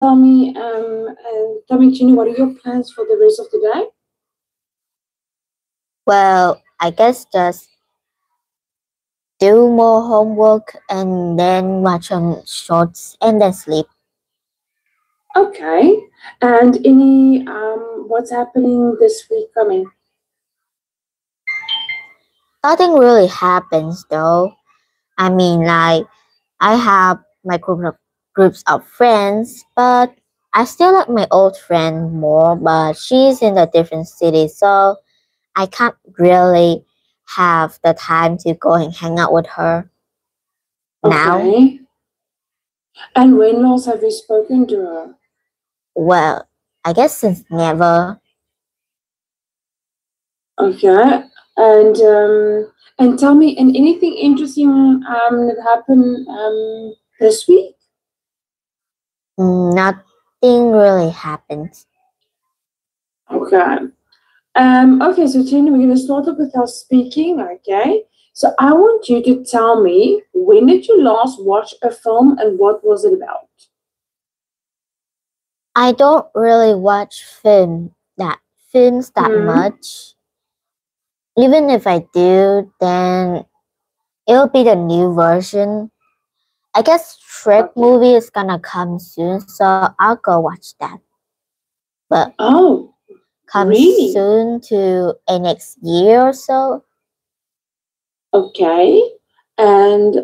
tell me, Ginny, what are your plans for the rest of the day? Well, I guess just do more homework and then watch some shorts and then sleep. Okay. And any what's happening this week coming? Nothing really happens though. I mean, like, I have my groups of friends, but I still like my old friend more, but she's in a different city, so I can't really have the time to go and hang out with her now. Okay. And when else have you spoken to her? Well, I guess since never. Okay. And tell me, and anything interesting that happened this week? Nothing really happened. Okay. Okay, so Tina, we're going to start off with our speaking, okay? So I want you to tell me, when did you last watch a film and what was it about? I don't really watch films that much. Even if I do, then it'll be the new version. I guess Shrek movie is gonna come soon, so I'll go watch that. But comes really? soon to a next year or so. Okay. And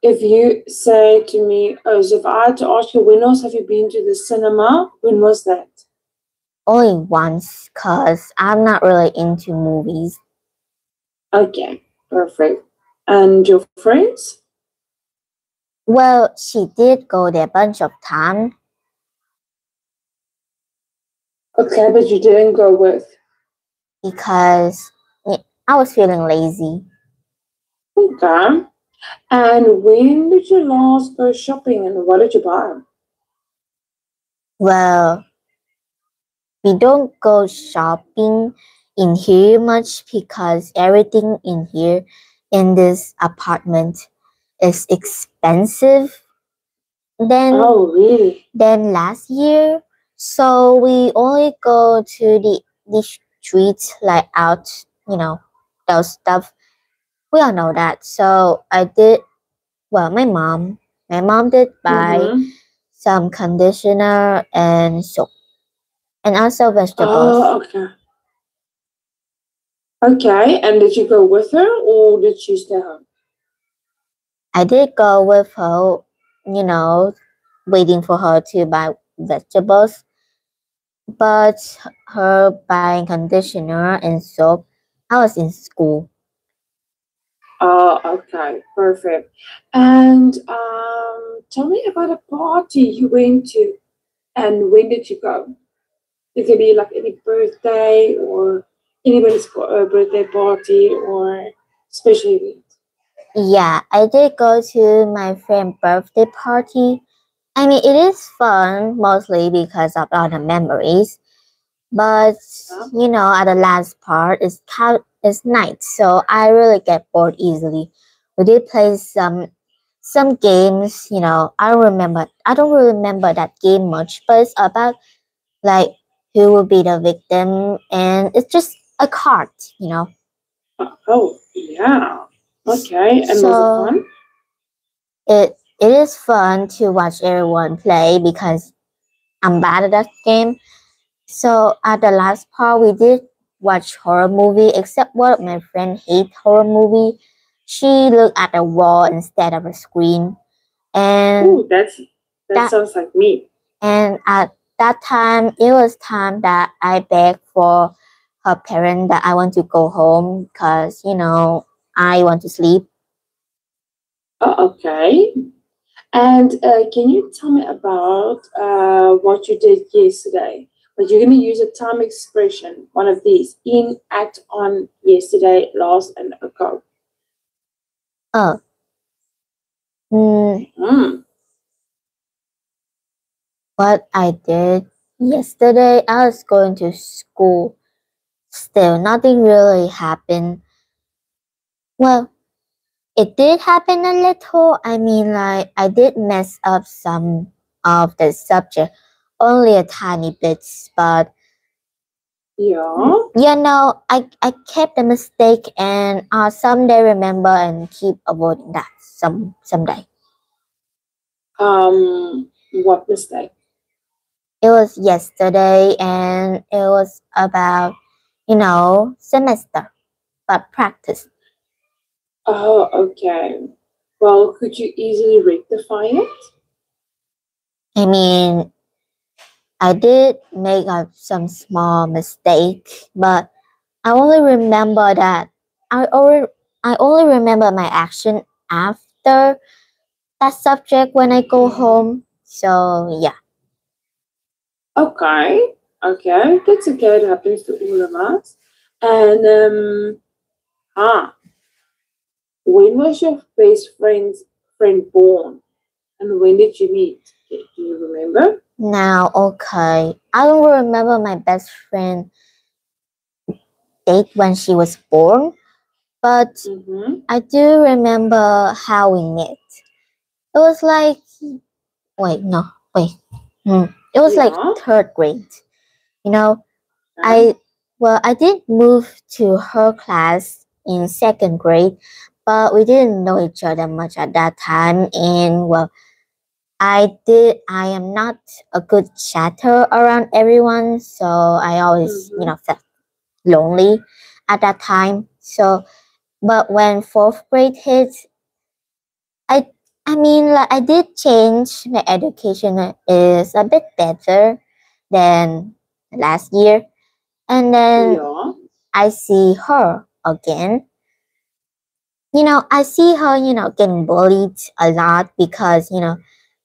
if you say to me, so if I had to ask you, when else have you been to the cinema? When was that? Only once, cause I'm not really into movies. Okay, perfect. And your friends? Well, she did go there a bunch of times. Okay, but you didn't go with? Because I was feeling lazy. Okay. And when did you last go shopping and what did you buy? Well, we don't go shopping in here much because everything in here in this apartment is expensive than really? than last year. So we only go to the streets like out, those stuff. We all know that. So my mom did buy some conditioner and soap and also vegetables. Oh, okay. Okay, and did you go with her or did she stay home? I did go with her, waiting for her to buy vegetables. But her buying conditioner and soap, I was in school. Oh, okay, perfect. And tell me about a party you went to and when did you go? It could be like any birthday or anybody's birthday party or special event. Yeah, I did go to my friend's birthday party. I mean, it is fun, mostly because of all the memories. But, at the last part, it's night, so I really get bored easily. We did play some games, I don't really remember that game much, but it's about, like, who will be the victim, and it's just a card, Oh, yeah. Okay, and was it fun? It is fun to watch everyone play because I'm bad at that game. So at the last part, we did watch horror movie, except one of my friend hate horror movie. She looked at the wall instead of a screen. And ooh, that sounds like me. And at that time, it was time that I begged for her parent that I want to go home because, I want to sleep. Okay. And can you tell me about what you did yesterday? But you're going to use a time expression, one of these, in, act, on, yesterday, last, and ago. Oh. What I did yesterday, I was going to school. Still, nothing really happened. Well, It did happen a little. I mean, like, I did mess up some of the subject, only a tiny bits, but I kept the mistake and someday remember and keep avoiding that someday. What mistake? It was yesterday and it was about, semester, but practice. Oh, okay. Well, could you easily rectify it? I mean, I did make some small mistake, but I only remember that I only remember my action after that subject when I go home. So yeah. Okay, that's okay. It happens to all of us. And when was your best friend born, and when did you meet? Do you remember? Now, okay, I don't remember my best friend date when she was born, but I do remember how we met. It was like, it was like third grade. I did move to her class in second grade, but we didn't know each other much at that time. And I am not a good chatter around everyone, so I always, felt lonely at that time. So, but when fourth grade hit, I did change. My education is a bit better than last year. And then I see her again. I see her, getting bullied a lot because,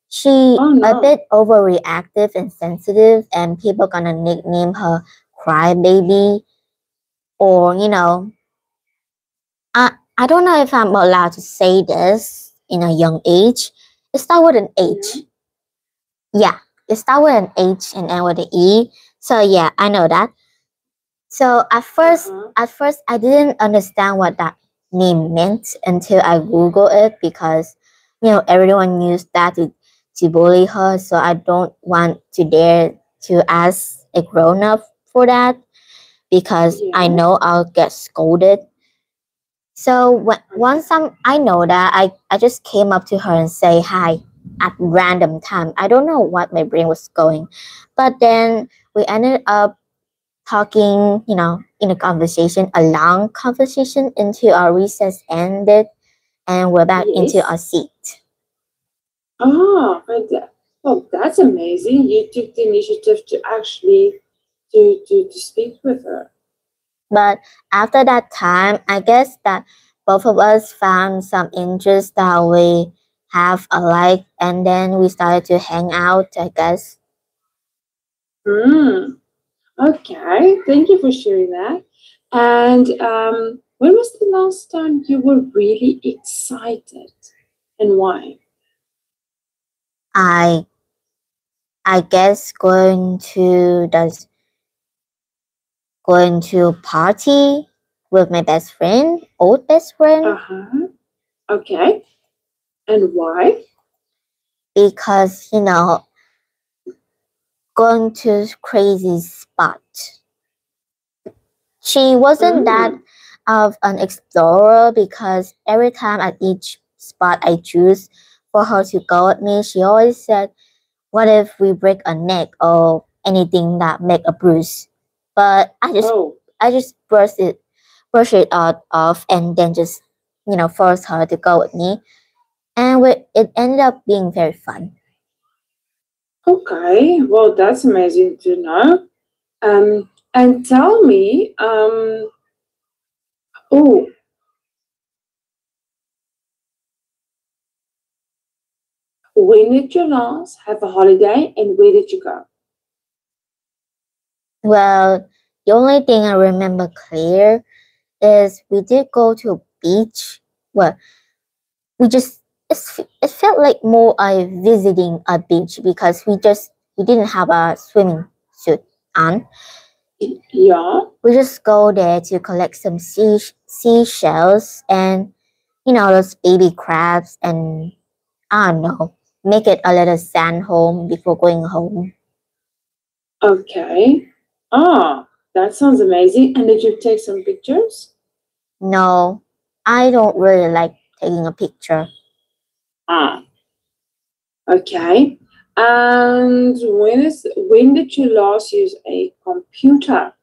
she a bit overreactive and sensitive, and people gonna nickname her crybaby, or I don't know if I'm allowed to say this in a young age. It starts with an H. Yeah, it starts with an H and end with an E. So yeah, I know that. So at first I didn't understand what that name meant until I Googled it, because everyone used that to bully her. So I don't want to dare to ask a grown up for that, because I know I'll get scolded. So once I know that, I just came up to her and say hi at random time. I don't know what my brain was going, but then we ended up talking, in a conversation, a long conversation, until our recess ended and we're back into our seat. Oh, that's amazing. You took the initiative to actually to speak with her. But after that time, I guess that both of us found some interest that we have alike, and then we started to hang out, I guess. Okay, thank you for sharing that. And when was the last time you were really excited, and why? I guess going to party with my best friend, old best friend. Okay. And why? Because going to crazy spot. She wasn't that of an explorer, because every time at each spot I choose for her to go with me, she always said, "What if we break a neck or anything that make a bruise?" But I just brush it off, and then just force her to go with me, and it ended up being very fun. Okay, well, that's amazing to know. And tell me, when did you last have a holiday, and where did you go? Well, the only thing I remember clear is we did go to a beach. Well, it felt like more visiting a beach, because we didn't have a swimming suit on. Yeah. We just go there to collect some seashells, and those baby crabs, and I don't know, make it a little sand home before going home. Okay. Ah, that sounds amazing. And did you take some pictures? No, I don't really like taking a picture. Ah, okay. And when did you last use a computer?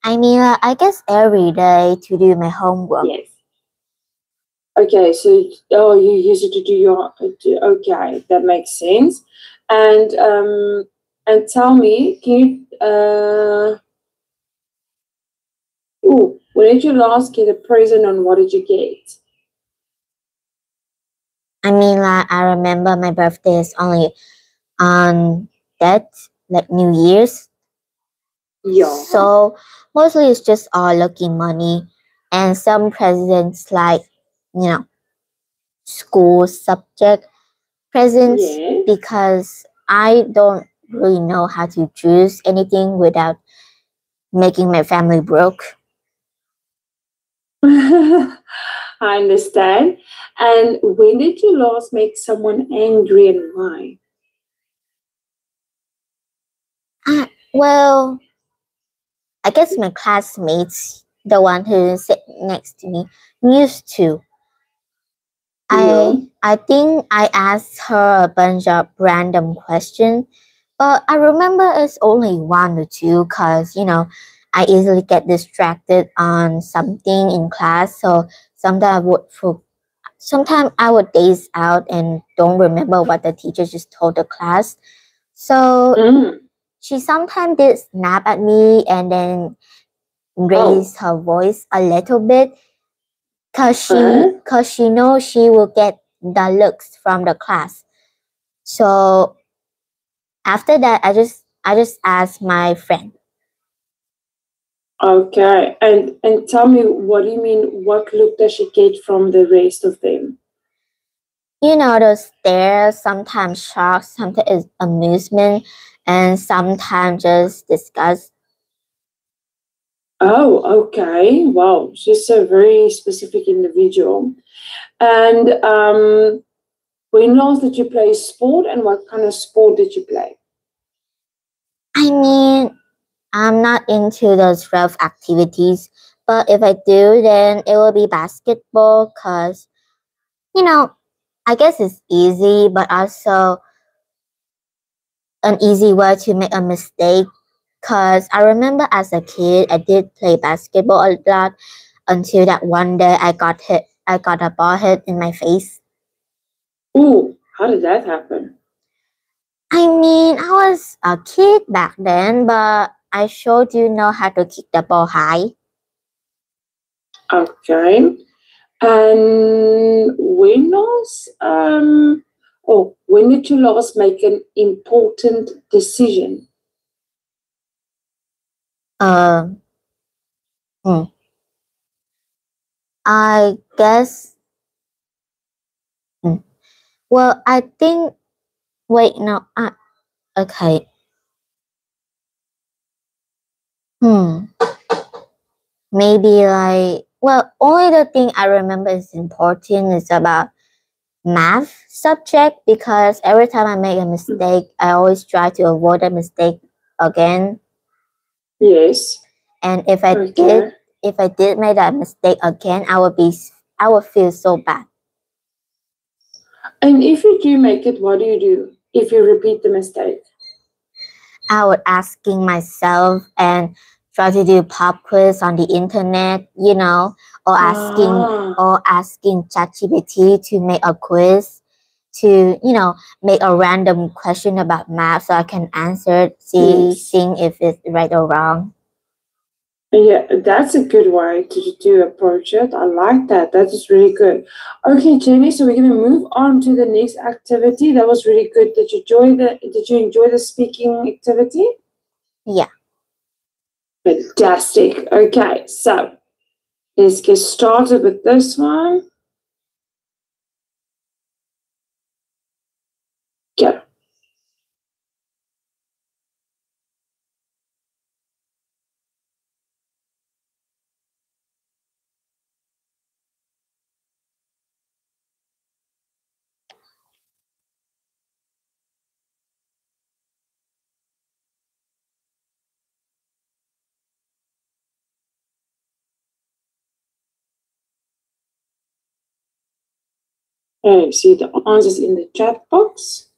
I mean, I guess every day to do my homework. Yes. Okay, so you use it to do your okay, that makes sense. And tell me, can you when did you last get a present and what did you get? I mean, I remember my birthday is only on that, like New Year's. Yeah. So mostly it's just all lucky money and some presents like, school subject presents, Yeah. because I don't really know how to choose anything without making my family broke. I understand. And when did you last make someone angry and why? Well, I guess my classmates, the one who sit next to me, used to. Yeah. I think I asked her a bunch of random questions, but I remember it's only one or two because, I easily get distracted on something in class. So sometimes I would daze out and don't remember what the teacher just told the class. So she sometimes did snap at me and then raise her voice a little bit because she knows she will get the looks from the class. So after that, I just asked my friend. Okay. And tell me, what do you mean? What look does she get from the rest of them? Those stares, sometimes shock, sometimes amusement, and sometimes just disgust. Oh, okay. Wow. She's a very specific individual. And when last did you play sport and what kind of sport did you play? I mean, I'm not into those rough activities, but if I do, then it will be basketball because, I guess it's easy, but also an easy way to make a mistake. Because I remember as a kid, I did play basketball a lot until that one day I got hit. I got a ball hit in my face. Ooh, how did that happen? I mean, I was a kid back then, but I sure do know how to kick the ball high. Okay. And when did you last make an important decision? Um, hmm. I guess. hmm. Well, I think. Wait, no. Okay. Hmm. Maybe only the thing I remember is important is about math subject because every time I make a mistake, I always try to avoid a mistake again. Yes. And if I did make that mistake again, I would feel so bad. And if you do make it, what do you do if you repeat the mistake? I would asking myself and try to do pop quiz on the internet, or asking ChatGPT to make a quiz to, make a random question about math so I can answer it, seeing if it's right or wrong. Yeah, that's a good way to approach it. I like that. That is really good. Okay, Jenny, so we're gonna move on to the next activity. That was really good. Did you enjoy the speaking activity? Yeah. Fantastic. Okay, so let's get started with this one. Go. Okay, see the answers in the chat box.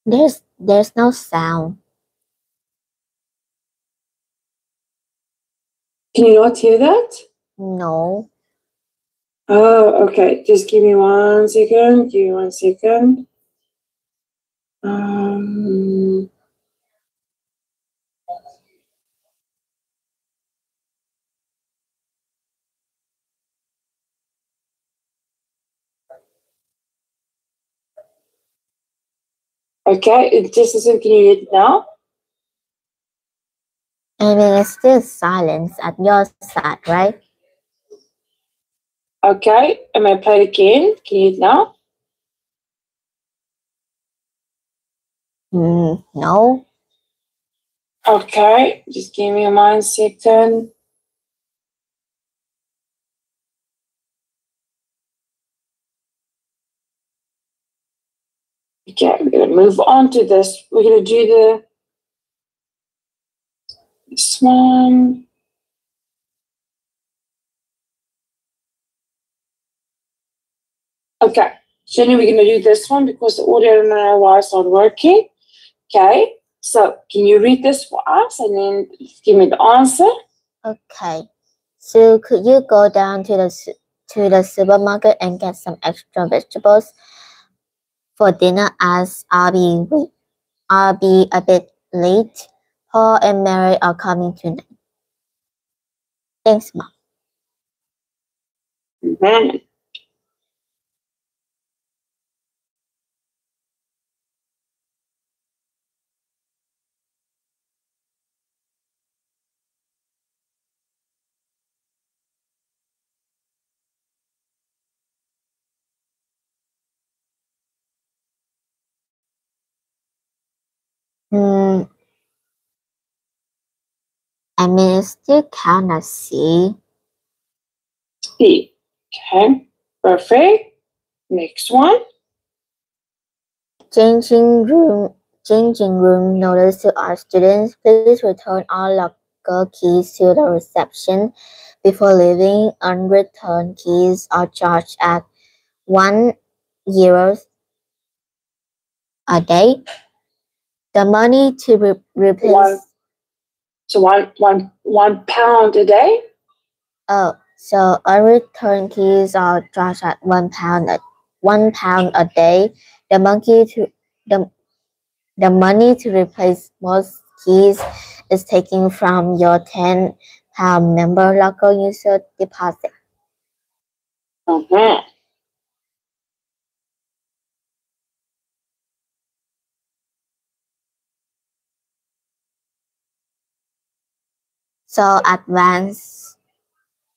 There's no sound. Can you not hear that? No. Oh, okay. Just give me 1 second. Give me 1 second. Okay, it just isn't. Can you hear it now? I mean, it's still silence at your side, right? Okay, am I play it again? Can you hear it now? No. Okay, just give me 1 second. Okay, we're gonna move on to this. We're gonna do this one. Okay, so then we're gonna do this one because the audio, I don't know why it's not working. Okay, so can you read this for us and then give me the answer? Okay. So could you go down to the supermarket and get some extra vegetables for dinner, as I'll be a bit late. Paul and Mary are coming tonight. Thanks, Mom. Amen. I mean, it's still kind of C. C. Okay, perfect. Next one. Changing room notice to our students. Please return all locker keys to the reception before leaving. Unreturned keys are charged at €1 a day. The money to replace. One pound a day. Oh, so unreturned keys are charged at £1 a day. The money to replace most keys is taken from your £10 member local user deposit. Okay. So advanced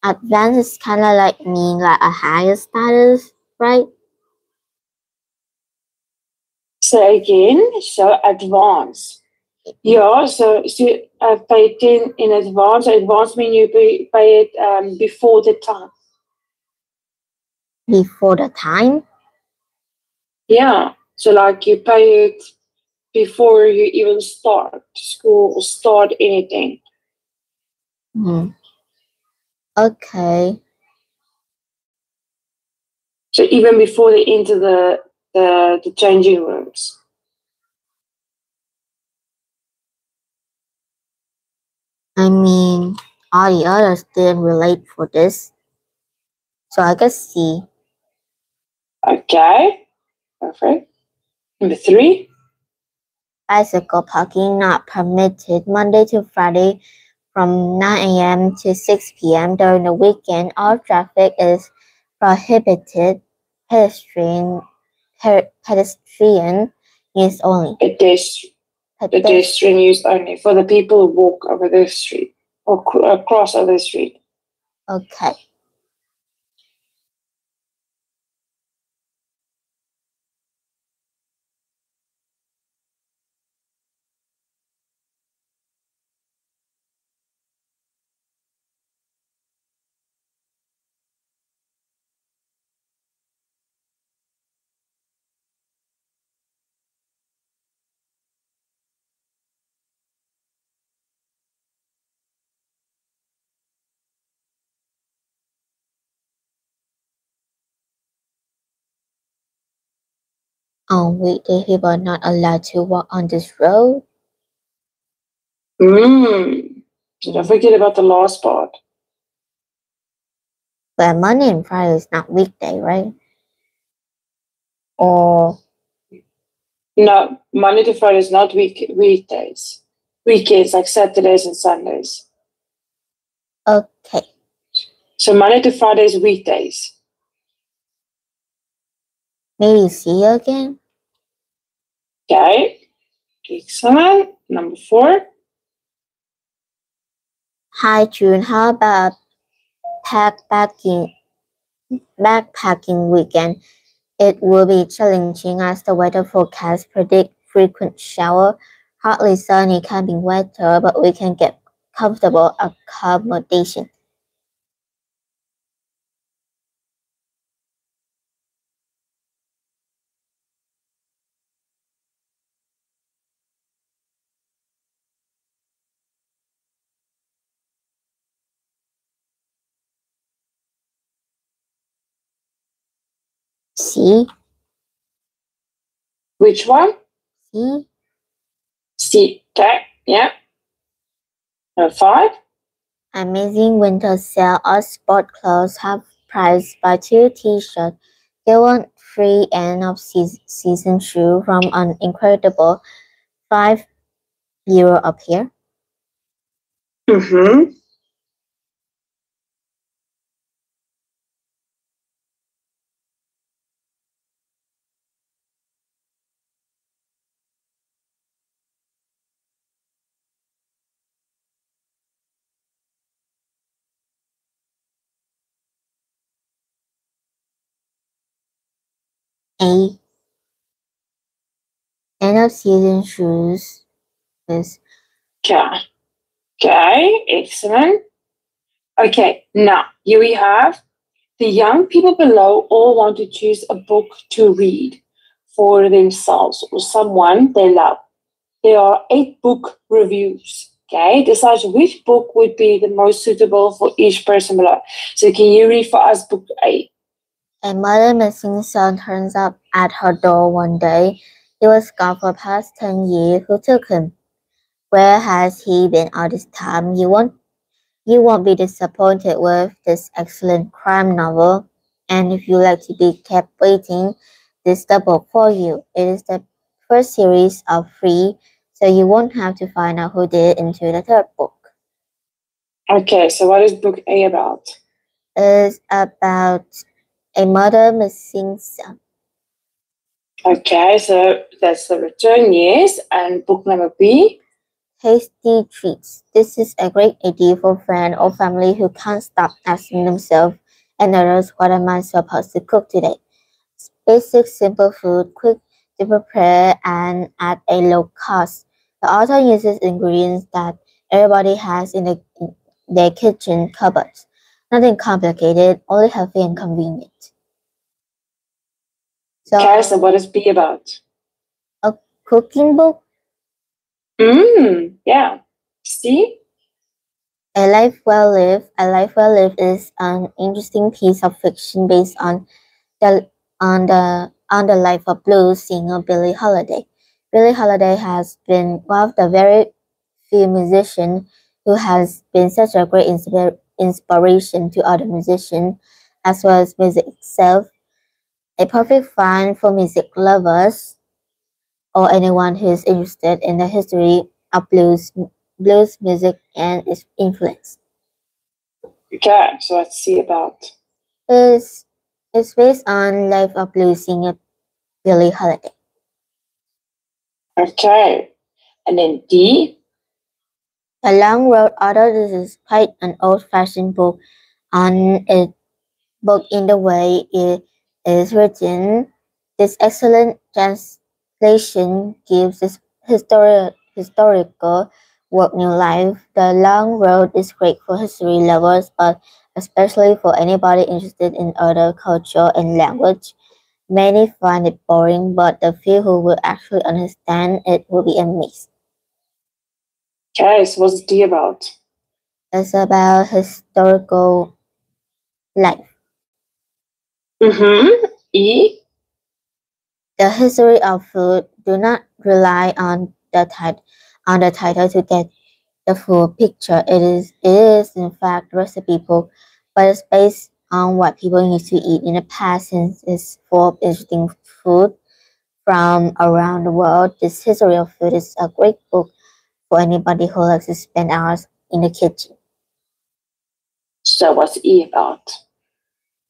is kind of like mean like a higher status, right? Say again. So advance. Yeah. So pay it in advance. Advance means you pay it before the time. Before the time? Yeah. So like you pay it before you even start school or start anything. Okay. So even before they enter the changing rooms. I mean, all the others didn't relate for this. So I guess C. Okay. Perfect. Number 3. Bicycle parking not permitted Monday to Friday from 9 a.m. to 6 p.m. During the weekend, all traffic is prohibited. Pedestrian use only. Pedestrian use only for the people who walk over the street or cross over the street. Okay. On weekday, people are not allowed to walk on this road. So don't forget about the last part. But Monday and Friday is not weekday, right? Or no, Monday to Friday is not weekdays. Weekends like Saturdays and Sundays. okay. So Monday to Friday is weekdays. Maybe see you again. Okay. Excellent. Number 4. Hi June, how about backpacking weekend? It will be challenging as the weather forecast predict frequent shower, hardly sunny camping weather, but we can get comfortable accommodation. See? Which one? See? C. Okay. Yeah. Number 5. Amazing winter sale or sport clothes half price buy 2 t-shirts. Get one free end of season shoe from an incredible €5 up here. A. End of season shoes is Okay. Excellent. Okay. Now, here we have the young people below all want to choose a book to read for themselves or someone they love. There are 8 book reviews. Okay, decide which book would be the most suitable for each person below. So can you read for us book A? A mother missing son turns up at her door one day. He was gone for past 10 years. Who took him? Where has he been all this time? You won't be disappointed with this excellent crime novel. And if you like to be kept waiting, this is the book for you. It is the first series of 3, so you won't have to find out who did it into the 3rd book. Okay, so what is book A about? It's about a mother missing son. Okay, so that's the return, yes. And book number B? Tasty treats. This is a great idea for friends or family who can't stop asking themselves and others, what am I supposed to cook today? Basic, simple food, quick to prepare and at a low cost. The author uses ingredients that everybody has in their kitchen cupboards. Nothing complicated, only healthy and convenient. Okay, so what is B about? A cooking book? Yeah. C? A Life Well Lived. A Life Well Lived is an interesting piece of fiction based on the life of blues singer Billie Holiday. Billie Holiday has been one of the very few musicians who has been such a great inspiration to other musicians as well as music itself. A perfect find for music lovers or anyone who is interested in the history of blues music and its influence. Okay, so let's see about. It's based on life of blues singer Billie Holiday. Okay, and then D? A Long Road. Although this is quite an old-fashioned book on a book in the way it is written, this excellent translation gives this historical work new life. The Long Road is great for history lovers, but especially for anybody interested in other culture and language. Many find it boring, but the few who will actually understand it will be amazed. Okay, so what's D about? It's about historical life. E? The history of food do not rely on the title to get the full picture. It is in fact recipe book, but it's based on what people used to eat in the past since it's full of interesting food from around the world. This history of food is a great book for anybody who likes to spend hours in the kitchen. So what's E about?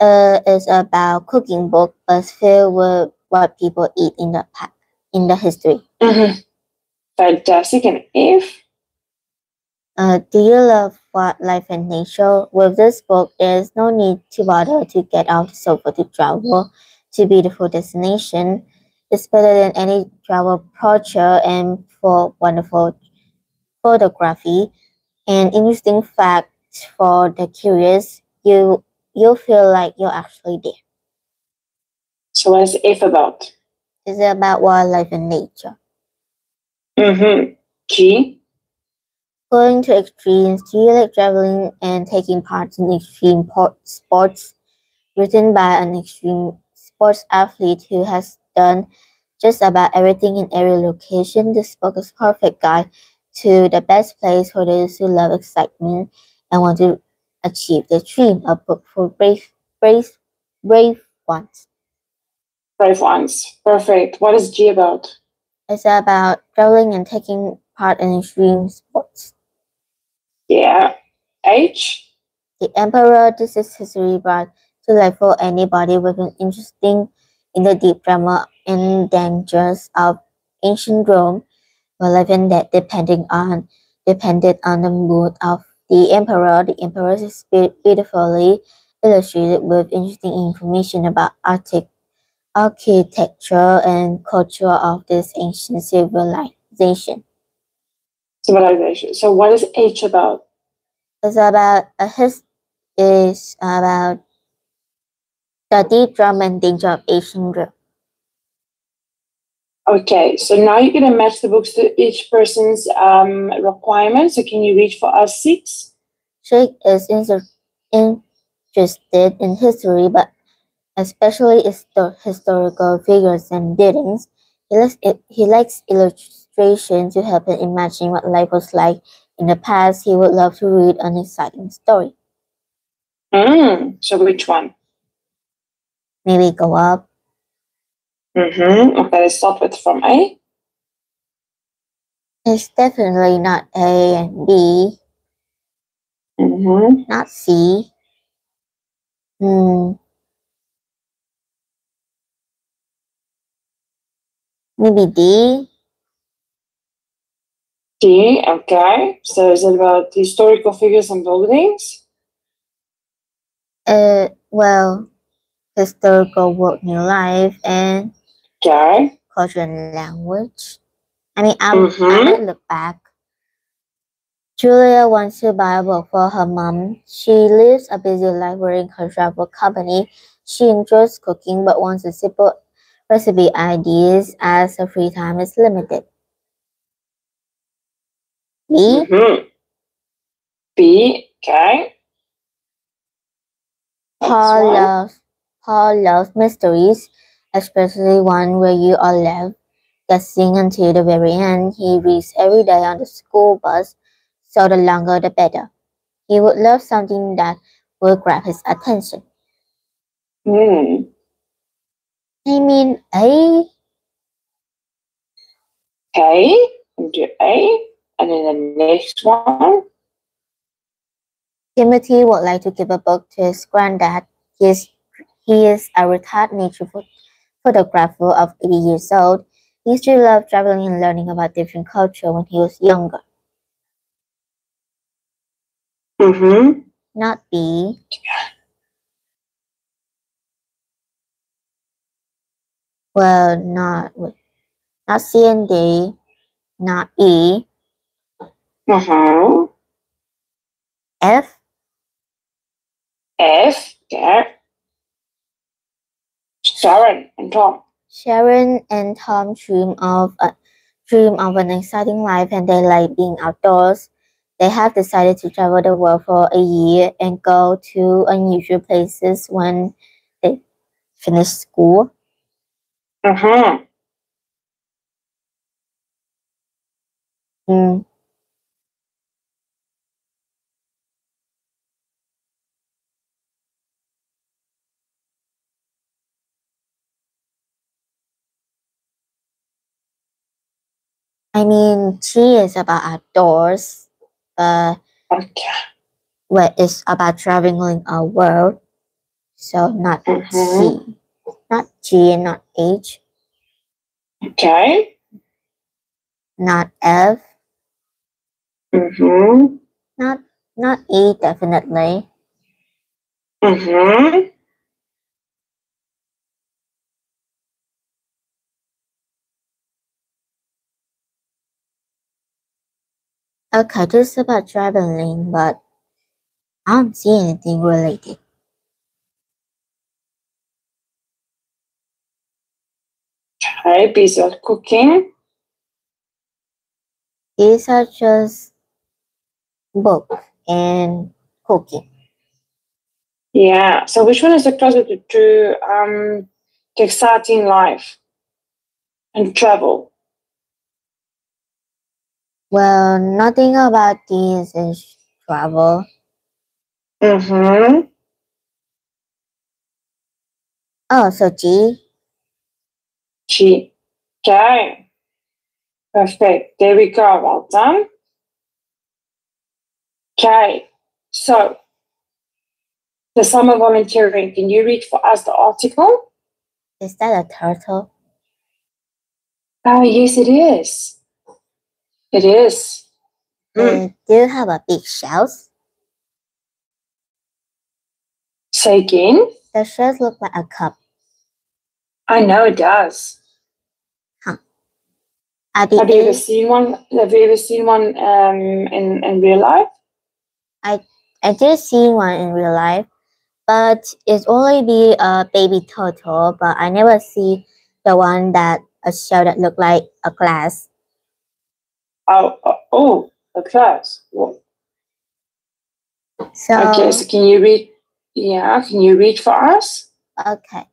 It's about cooking book, but filled with what people eat in the history. Fantastic. And F? Do you love wildlife and nature? With this book, there is no need to bother to get off the sofa to travel to beautiful destination. It's better than any travel brochure and for wonderful photography and interesting facts for the curious. You'll feel like you're actually there. So what is F about? It's about wildlife and nature. G? Going to extremes. Do you like traveling and taking part in extreme sports? Written by an extreme sports athlete who has done just about everything in every location, this book is a perfect guide to the best place for those who love excitement and want to achieve their dream. A book for brave ones. Brave ones. Perfect. What is G about? It's about traveling and taking part in extreme sports. Yeah. H? The Emperor. This is history brought to life for anybody with an interest in the deep drama and dangers of ancient Rome. Well, life and death depended on the mood of the emperor. The emperor is beautifully illustrated with interesting information about architecture and culture of this ancient civilization. So what is H about? It's about the deep drama and danger of ancient Rome. Okay, so now you're going to match the books to each person's requirements. So can you read for us 6? Sheikh is interested in history, but especially historical figures and buildings. He likes illustration to help him imagine what life was like in the past. He would love to read an exciting story. So which one? Maybe go up. Okay, let's start with from A. It's definitely not A and B. Not C. Maybe D. D, okay. So is it about historical figures and buildings? Well, historical work, new life, and Okay. culture and language. I might look back. Julia wants to buy a book for her mom. She lives a busy life wearing her travel company. She enjoys cooking but wants a simple recipe ideas as her free time is limited. B? B, okay. Paul loves mysteries, especially one where you are left guessing until the very end. He reads every day on the school bus, so the longer the better. He would love something that will grab his attention. I mean, A. Okay, do A, and then the next one. Timothy would like to give a book to his granddad. He is a retired nature photographer of 80 years old. He used to love traveling and learning about different culture when he was younger. Not B. Well, not C and D. Not E. F. F, yeah. Sharon and Tom. Sharon and Tom dream of an exciting life and they like being outdoors. They have decided to travel the world for a year and go to unusual places when they finish school. Uh-huh. I mean, G is about outdoors. Okay. Where it's about traveling a world. So not C, not G and not H. Okay. Not F. Not E, definitely. Okay, this is about traveling, but I don't see anything related. Okay, these are cooking. These are just book and cooking. Yeah. So which one is the closer to exciting life and travel? Well, nothing about these is travel. Oh, so G. G. Okay. Perfect. There we go. Well done. Okay. So the summer volunteering. Can you read for us the article? Is that a turtle? Oh, yes, it is. It is. Do you have a big shells? Say again? The shells look like a cup. I know it does. Huh. Have you ever seen one? Have you ever seen one in real life? I did see one in real life, but it's only be a baby turtle. But I never see the one that a shell that look like a glass. Oh, a glass. Well, so okay, so can you read? Yeah, can you read for us? Okay.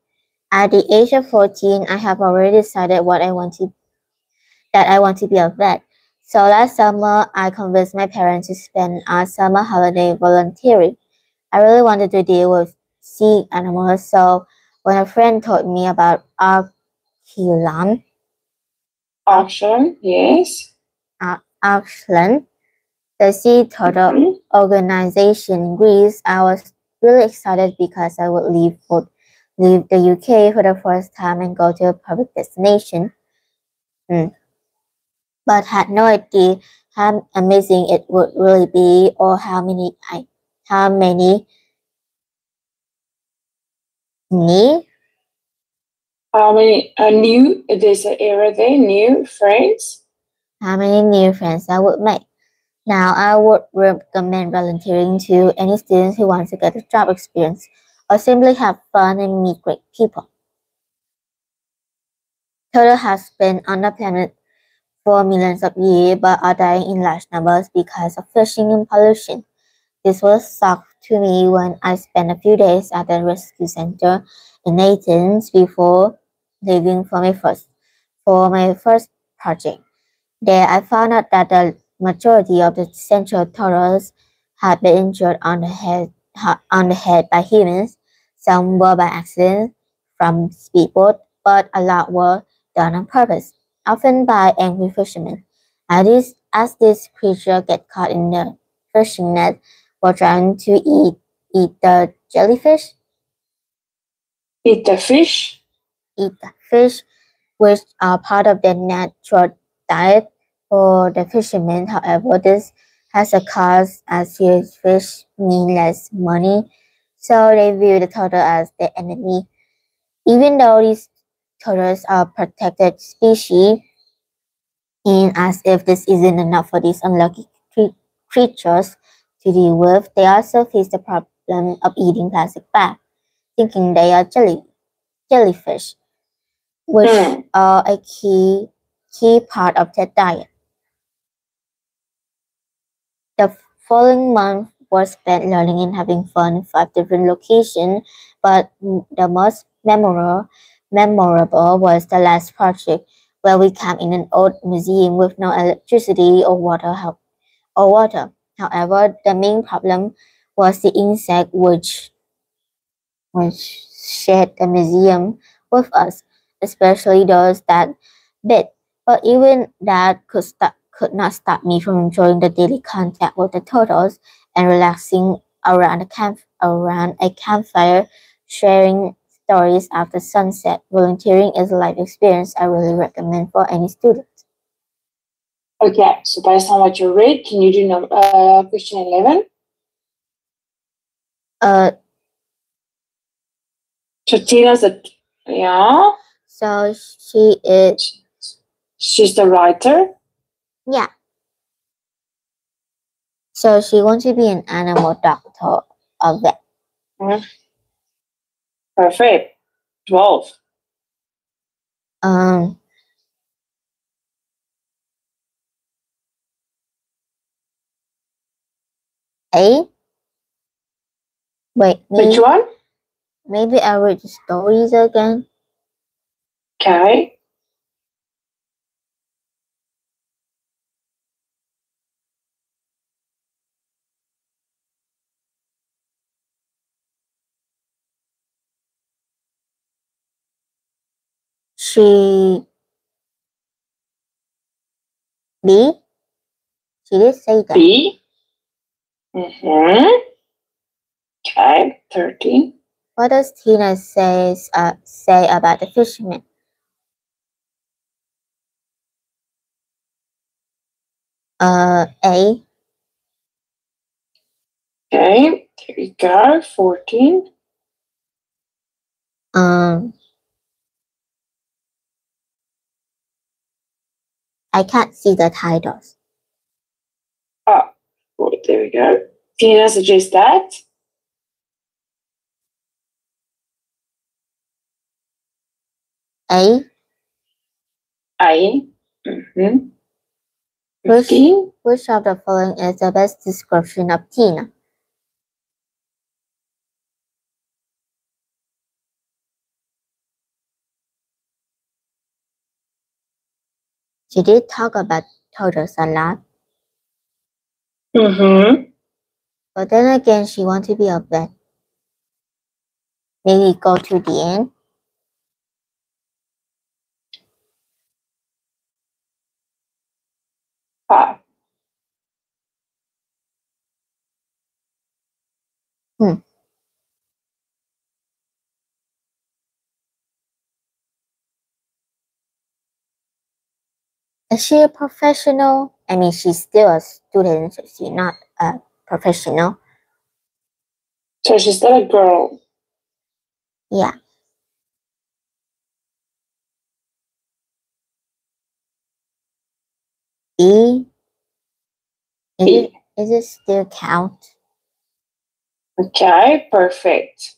At the age of 14, I have already decided that I want to be a vet. So last summer, I convinced my parents to spend our summer holiday volunteering. I really wanted to deal with sea animals, so when a friend told me about Archelan, Yes. Archelan, the sea turtle organization in Greece, I was really excited because I would leave the UK for the first time and go to a public destination. But had no idea how amazing it would really be or how many new? There's an error there. New friends. how many new friends I would make. Now, I would recommend volunteering to any students who want to get a job experience or simply have fun and meet great people. Turtles have been on the planet for millions of years but are dying in large numbers because of fishing and pollution. This was shock to me when I spent a few days at the rescue center in Athens before leaving for my first project. There, I found out that the majority of the central turtles had been injured on the head by humans. Some were by accident from speedboat, but a lot were done on purpose, often by angry fishermen. As these creatures get caught in the fishing net, were trying to eat the jellyfish. Eat the fish. Eat the fish, which are part of their natural diet for the fishermen. However, this has a cost as huge fish mean less money, so they view the turtle as their enemy. Even though these turtles are protected species, and as if this isn't enough for these unlucky creatures to deal with, they also face the problem of eating plastic bags, thinking they are jellyfish, which are a key part of their diet. The following month was spent learning and having fun in 5 different locations, but the most memorable memorable was the last project where we camped in an old museum with no electricity or water. However, the main problem was the insect which shared the museum with us, especially those that bit. But even that could not stop me from enjoying the daily contact with the turtles and relaxing around a campfire, sharing stories after sunset. Volunteering is a life experience I really recommend for any student. Okay, so based on what you read, can you do question 11? So Tina's yeah. So she's the writer. Yeah. So she wants to be an animal doctor or vet. Perfect. 12. A. Wait, which one? Maybe I read the stories again. Okay. B. She did say that. B. Okay, 13. What does Tina say about the fisherman? A. Okay, here we go. 14. I can't see the titles. Oh, there we go. Tina suggests that. A. Which of the following is the best description of Tina? She did talk about turtles a lot. But then again, she wants to be a vet. Maybe go to the end. Is she a professional? I mean, she's still a student, so she's not a professional. So she's still a girl. Yeah. B. Is it still count? Okay, perfect.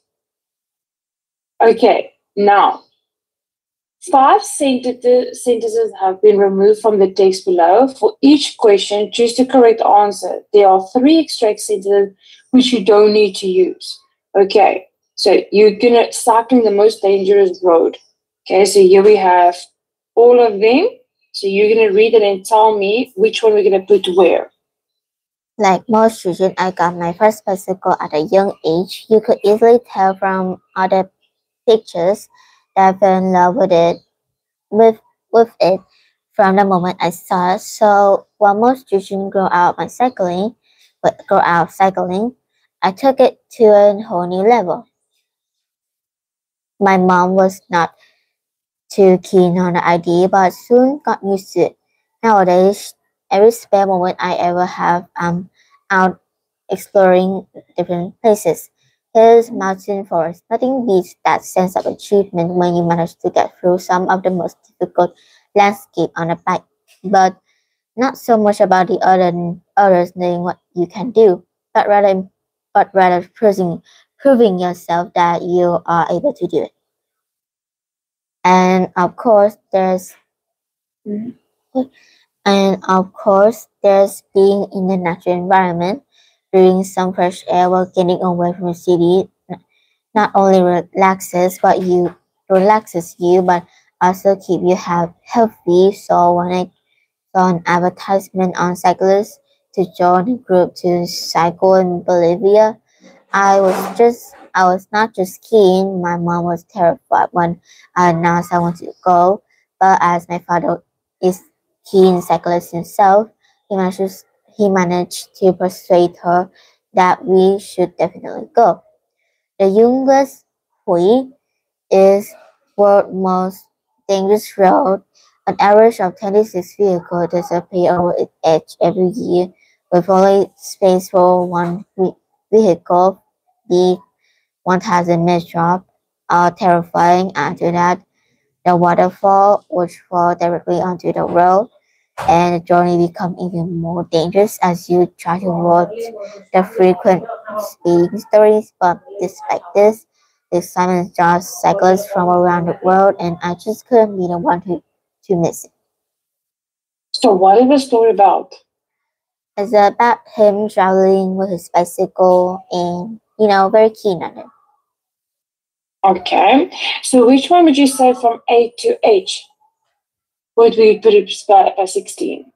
Okay, now 5 sentences have been removed from the text below. For each question, choose the correct answer. There are 3 extract sentences which you don't need to use. Okay, so you're gonna cycling the most dangerous road. Okay, so here we have all of them. So you're gonna read it and tell me which one we're gonna put where. Like most children, I got my first bicycle at a young age. You could easily tell from other pictures that I fell in love with it from the moment I saw it. So while most children grow out cycling, I took it to a whole new level. My mom was not too keen on the idea, but soon got used to it. Nowadays, every spare moment I ever have, I'm out exploring different places. Hills, mountain, forest. Nothing beats that sense of achievement when you manage to get through some of the most difficult landscape on a bike. But not so much about the others knowing what you can do, but rather proving yourself that you are able to do it. And of course, there's being in the natural environment, breathing some fresh air while getting away from the city not only relaxes, but you relaxes you, but also keep you healthy. So when I saw an advertisement on cyclists to join a group to cycle in Bolivia, I was not just keen. My mom was terrified when I announced I wanted to go, but as my father is keen cyclist himself, he managed to persuade her that we should definitely go. The youngest Hui is world's most dangerous road. An average of 26 vehicles disappear over its edge every year, with only space for one vehicle. The 1,000-meter drop are terrifying. After that, the waterfall, which fall directly onto the road, and the journey becomes even more dangerous as you try to avoid the frequent speeding stories. But despite this, the excitement draws cyclists from around the world, and I just couldn't be the one to miss it. So what is the story about? It's about him traveling with his bicycle and, very keen on it. Okay. So which one would you say from A to H? Would we put it by 16?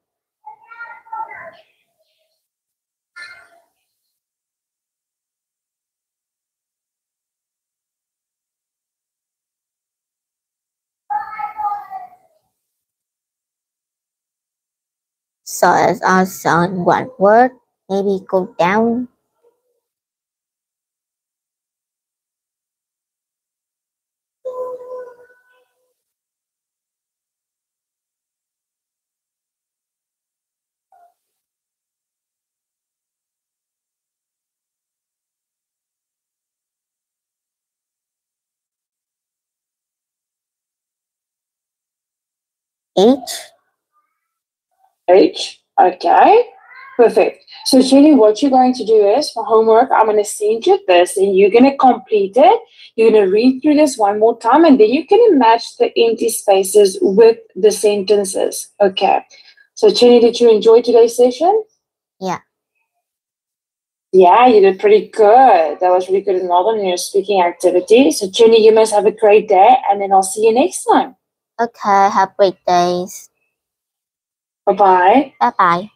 So as also in one word, maybe go down. H. H. Okay. Perfect. So Jenny, what you're going to do is for homework, I'm going to send you this and you're going to complete it. You're going to read through this one more time and then you can match the empty spaces with the sentences. Okay. So Jenny, did you enjoy today's session? Yeah. Yeah, you did pretty good. That was really good in all of your speaking activity. So Jenny, you must have a great day and then I'll see you next time. Okay, have great days. Bye-bye. Bye-bye.